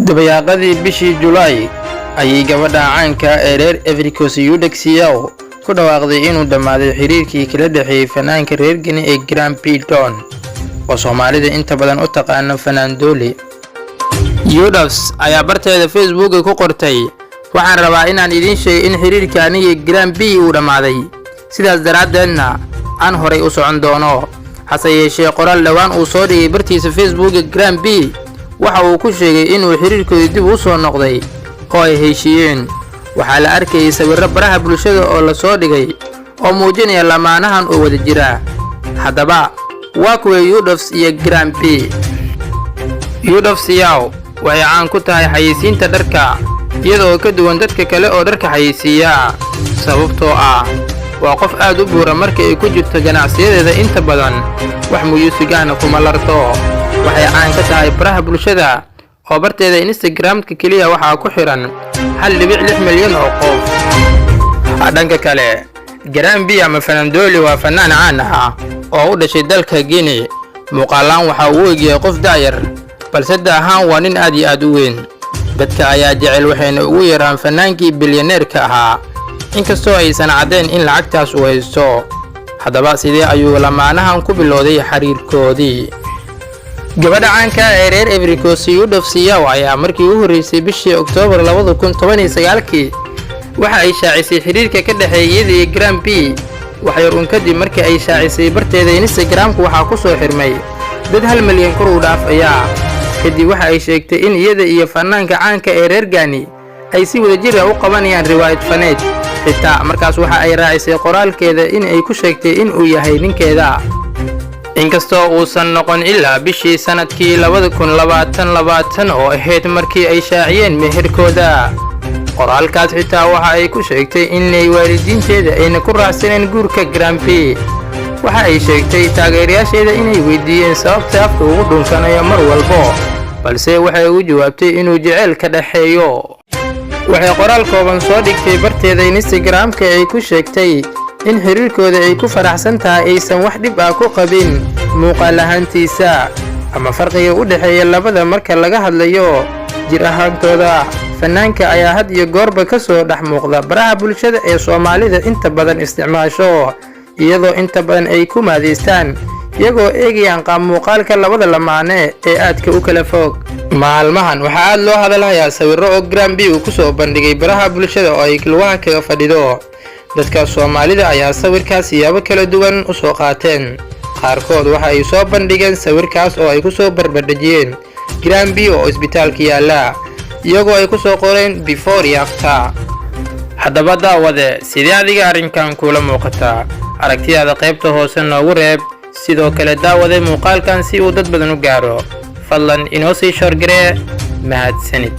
dabayaaqadii bishii July ayay gabadha caanka ee reer Ivory Coast Yudexiao ku dhawaaqday inuu dhamaaday xiriirkii kala dhaxeeyay fanaanka reer Guinea ee Grand Prix Don oo Soomaalida inta badan u taqaan fanaan Doole. Yudex ayaa barteeda Facebook ku qortay waxaan rabaa inaan idin sheego in xiriirkaani ee Grand Prix uu dhamaaday sidaas daraadeedna aan horay u socon doono. hase yeeshee qoraal dhawaan uu soo dhigay bartiisa Facebook ee Grand Prix waxa uu ku sheegay inuu xiriirkooda dib u soo noqday oo ay heshiiyeen. waxaa la arkayay sawirro baraha bulshada oo la soo dhigay oo muujinaya lamaanahan oo wada jira. haddaba waa kuwa Yudex iyo Grand Prix. Yudexiao waxay caan ku tahay xayeysiinta dharka iyadoo ka duwan dadka kale oo dharka xayeysiiya sababtoo ah waa qof aad u buura marka ay ku jirto ganacsiyadeeda inta badan wax muyuusigana kuma larto. waxay caan ka tahay baraha bulshada oo barteeda Instagram-ka kaliya waxa ku xiran 1.6 milyan oo qof. dhanka kale Grand Prix ama fanaan Doole waa fanaan caan ah oo u dhashay dalka Guinea. muuqaalaan waxa uu eegay qof daayar balse daahan waa nin aad iyo aad u weyn. dadka ayaa jecel waxayna ugu yaraan fanaankii bilyaneerka ahaa inkastoo aysan cadeen in lacagtaas uu haysto. haddaba sidee ayuu lamaanahan ku bilowday xiriirkoodii? gabadha caanka ee reer Ivory Coast Yudexiao ayaa markii ugu horeysay bishii Oktoobar 2019 waxa ay shaacisay xiriirka ka dhaxeeya iyada iyo Grand Prix. wax yar kadib markii ay shaacisay barteeda Instagram-ka waxa ku soo xirmay dad 1 milyan kor u dhaafaya. kadib waxa ay sheegtay in iyada iyo fanaanka caanka ee reer Guinea ay si wadajir ah u qabanayaan riwaayad faneed. xitaa markaas waxa ay raacisay qoraalkeeda in ay ku sheegtay in uu yahay ninkeeda inkastoo uusan noqon ilaa bishii sanadkii 2020 oo ahayd markii ay shaaciyeen meherkooda. qoraalkaas xitaa waxa ay ku sheegtay inay waalidiinteeda ayna ku raacsaneen guurka Grand Prix. waxa ay sheegtay taageerayaasheeda inay weydiiyeen sababta afka ugu dhunsanayo mar walba balse waxay ugu jawaabtay inuu jecel ka dhaxeeyo. waxay qoraal kooban soo dhigtay barteeda Instagram-ka ay ku sheegtay in xiriirkooda ay ku faraxsan tahay aysan wax dhib ah ku qabin muuqaal ahaantiisa ama farqiga u dhaxeeya labada marka laga hadlayo jir ahaantooda. fanaanka ayaa had iyo goorba ka soo dhex muuqda baraha bulshada ee Soomaalida inta badan isticmaasho iyadoo inta badan ay ku maadeystaan iyagoo eegayaan qaab muuqaalka labada lamaane ee aadka u kala fog. maalmahan waxa aad loo hadalhayaa sawirro oo Grand Prix uu ku soo bandhigay baraha bulshada oo ay lugaha kaga fadhido. dadka Soomaalida ayaa sawirkaas siyaabo kala duwan u soo qaateen. qaarkood waxa ay soo bandhigeen sawirkaas oo ay ku soo barbardhigeen Grand Prix oo isbitaalka yaala iyagoo ay ku soo qoreen before iyo after. haddaba daawade sidee adiga arrinkan kula muuqataa? aragtidaada qaybta hoose noogu reeb. sidoo kale daawade muuqaalkan si uu dad badan u gaaro fadlan inoo sii share garee. mahadsanid.